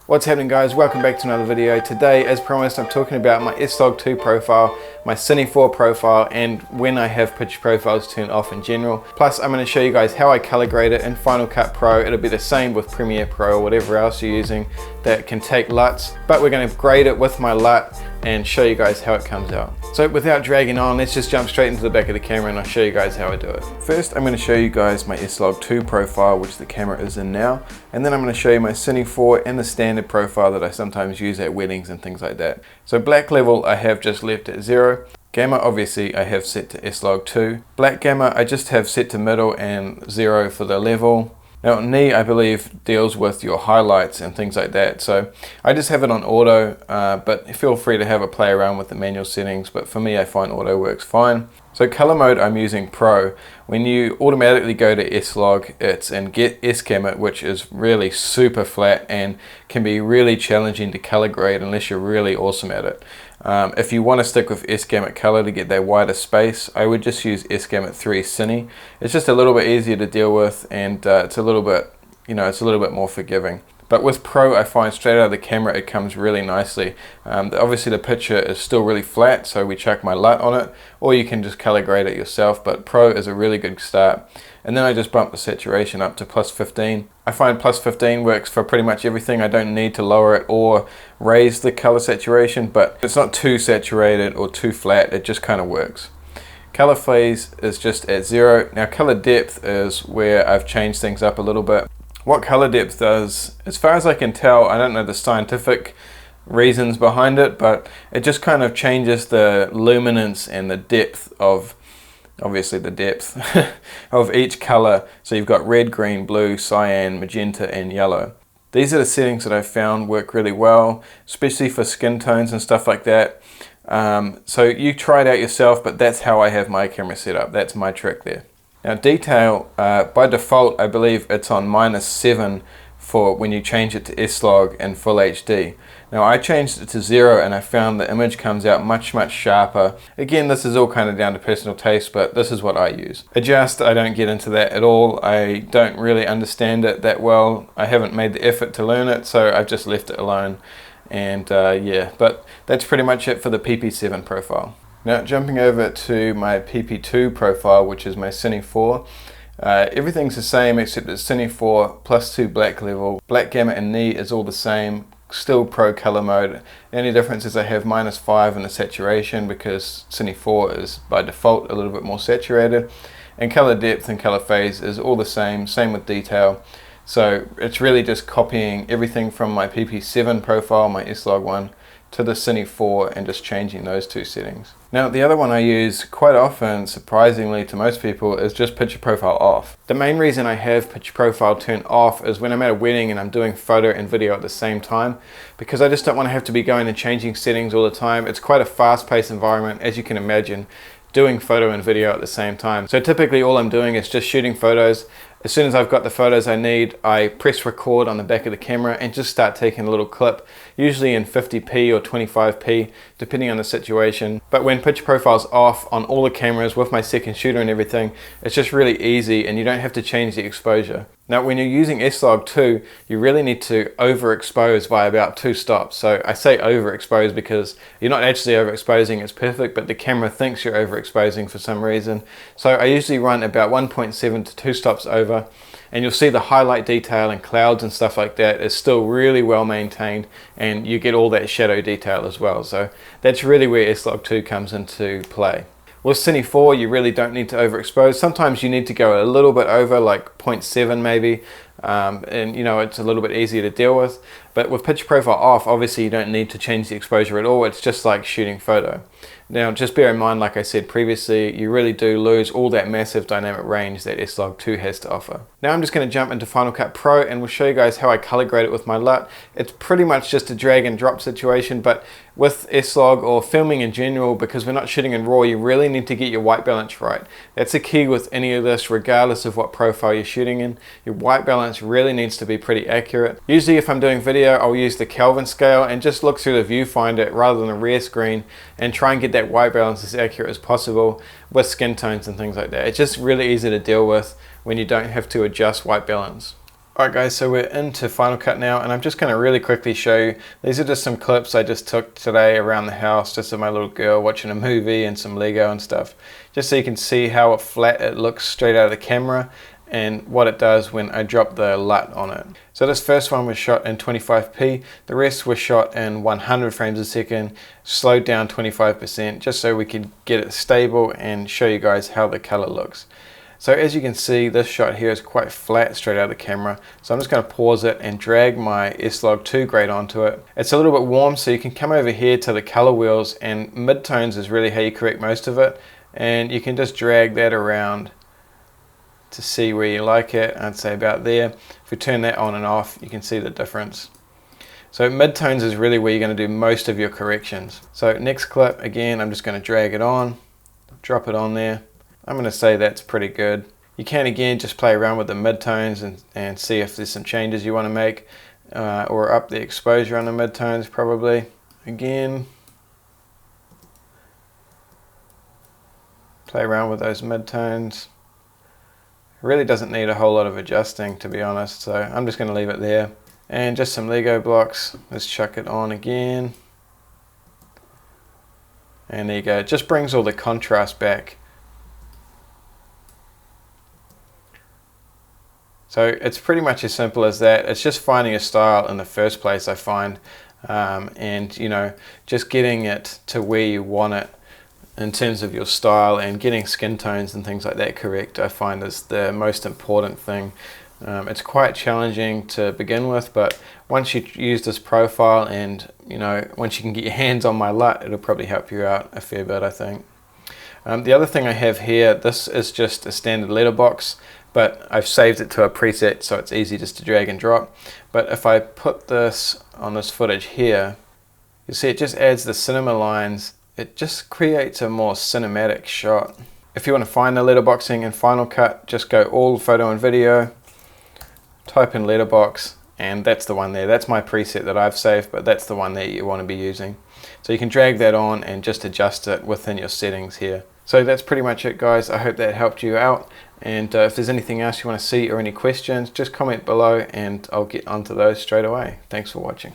What's happening, guys? Welcome back to another video. Today, as promised, I'm talking about my SLOG2 profile, my CINE4 profile, and when I have picture profiles turned off in general. Plus, I'm going to show you guys how I color grade it in Final Cut Pro. It'll be the same with Premiere Pro or whatever else you're using that can take LUTs, but we're going to grade it with my LUT and show you guys how it comes out. So without dragging on, let's just jump straight into the back of the camera and I'll show you guys how I do it. First, I'm going to show you guys my SLOG2 profile, which the camera is in now, and then I'm going to show you my CINE4 and the standard profile that I sometimes use at weddings and things like that. So black level I have just left at 0. Gamma obviously I have set to SLOG2. Black gamma I just have set to middle and 0 for the level. Now knee I believe deals with your highlights and things like that, so I just have it on auto, but feel free to have a play around with the manual settings, but for me I find auto works fine. So color mode I'm using Pro. When you automatically go to S-Log, it's in Get S-Gamut, which is really super flat and can be really challenging to color grade unless you're really awesome at it. If you want to stick with S-Gamut color to get that wider space, I would just use S-Gamut 3 Cine. It's just a little bit easier to deal with, and it's a little bit, it's a little bit more forgiving. But with Pro, I find straight out of the camera it comes really nicely. Obviously the picture is still really flat, so we chuck my LUT on it, or you can just color grade it yourself, but Pro is a really good start. And then I just bump the saturation up to +15. I find +15 works for pretty much everything. I don't need to lower it or raise the color saturation, but it's not too saturated or too flat, it just kind of works. Color phase is just at 0. Now color depth is where I've changed things up a little bit. What color depth does, as far as I can tell, I don't know the scientific reasons behind it, but it just kind of changes the luminance and the depth of, obviously the depth of each color. So you've got red, green, blue, cyan, magenta, and yellow. These are the settings that I've found work really well, especially for skin tones and stuff like that. So you try it out yourself, but that's how I have my camera set up. That's my trick there. Now detail, by default I believe it's on -7 for when you change it to S-Log and Full HD. Now I changed it to 0 and I found the image comes out much sharper. Again, this is all kind of down to personal taste, but this is what I use. Adjust, I don't get into that at all. I don't really understand it that well. I haven't made the effort to learn it, so I've just left it alone. And yeah, but that's pretty much it for the PP7 profile. Now jumping over to my PP2 profile, which is my CINE4, everything's the same except it's CINE4 +2 black level. Black gamma and knee is all the same, still Pro color mode. The only difference is I have -5 in the saturation because CINE4 is by default a little bit more saturated. And color depth and color phase is all the same with detail. So it's really just copying everything from my PP7 profile, my SLOG1, to the CINE4 and just changing those two settings. Now the other one I use quite often, surprisingly to most people, is just picture profile off. The main reason I have picture profile turned off is when I'm at a wedding and I'm doing photo and video at the same time, because I just don't want to have to be going and changing settings all the time. It's quite a fast-paced environment, as you can imagine, doing photo and video at the same time. So typically all I'm doing is just shooting photos. As soon as I've got the photos I need, I press record on the back of the camera and just start taking a little clip, usually in 50p or 25p, depending on the situation. But when picture profile's off on all the cameras with my second shooter and everything, it's just really easy and you don't have to change the exposure. Now when you're using S-Log2, you really need to overexpose by about 2 stops. So I say overexpose because you're not actually overexposing, it's perfect, but the camera thinks you're overexposing for some reason. So I usually run about 1.7 to 2 stops over, and you'll see the highlight detail and clouds and stuff like that is still really well maintained, and you get all that shadow detail as well. So that's really where S-Log2 comes into play. With CINE4 you really don't need to overexpose. Sometimes you need to go a little bit over, like 0.7 maybe, and it's a little bit easier to deal with. But with picture profile off, obviously you don't need to change the exposure at all. It's just like shooting photo. Now just bear in mind, like I said previously, you really do lose all that massive dynamic range that S-Log2 has to offer. Now I'm just going to jump into Final Cut Pro and we'll show you guys how I color grade it with my LUT. It's pretty much just a drag and drop situation, but with S-Log or filming in general, because we're not shooting in RAW, you really need to get your white balance right. That's the key with any of this, regardless of what profile you're shooting in. Your white balance really needs to be pretty accurate. Usually if I'm doing video, I'll use the Kelvin scale and just look through the viewfinder rather than a rear screen and try and get that white balance as accurate as possible with skin tones and things like that. It's just really easy to deal with when you don't have to adjust white balance. Alright guys, so we're into Final Cut now, and I'm just going to really quickly show you. These are just some clips I just took today around the house, just of my little girl watching a movie and some Lego and stuff. Just so you can see how flat it looks straight out of the camera and what it does when I drop the LUT on it. So this first one was shot in 25p, the rest was shot in 100 frames a second, slowed down 25%, just so we could get it stable and show you guys how the color looks. So as you can see, this shot here is quite flat straight out of the camera. So I'm just going to pause it and drag my SLOG2 grade onto it. It's a little bit warm, so you can come over here to the color wheels, and midtones is really how you correct most of it. And you can just drag that around to see where you like it. I'd say about there. If we turn that on and off, you can see the difference. So midtones is really where you're going to do most of your corrections. So next clip, again, I'm just going to drag it on, drop it on there. I'm going to say that's pretty good. You can again just play around with the midtones and see if there's some changes you want to make, or up the exposure on the midtones probably. Again, play around with those midtones. It really doesn't need a whole lot of adjusting, to be honest, so I'm just going to leave it there. And just some Lego blocks. Let's chuck it on again. And there you go. It just brings all the contrast back. So it's pretty much as simple as that. It's just finding a style in the first place, I find, and you know, just getting it to where you want it in terms of your style, and getting skin tones and things like that correct, I find is the most important thing. It's quite challenging to begin with, but once you use this profile and you know, once you can get your hands on my LUT, it'll probably help you out a fair bit, I think. The other thing I have here, this is just a standard letterbox, but I've saved it to a preset so it's easy just to drag and drop. But if I put this on this footage here, you see it just adds the cinema lines. It just creates a more cinematic shot. If you want to find the letterboxing in Final Cut, just go all photo and video, type in letterbox, and that's the one there. That's my preset that I've saved, but that's the one that you want to be using. So you can drag that on and just adjust it within your settings here. So that's pretty much it, guys. I hope that helped you out, and if there's anything else you want to see or any questions, just comment below and I'll get onto those straight away. Thanks for watching.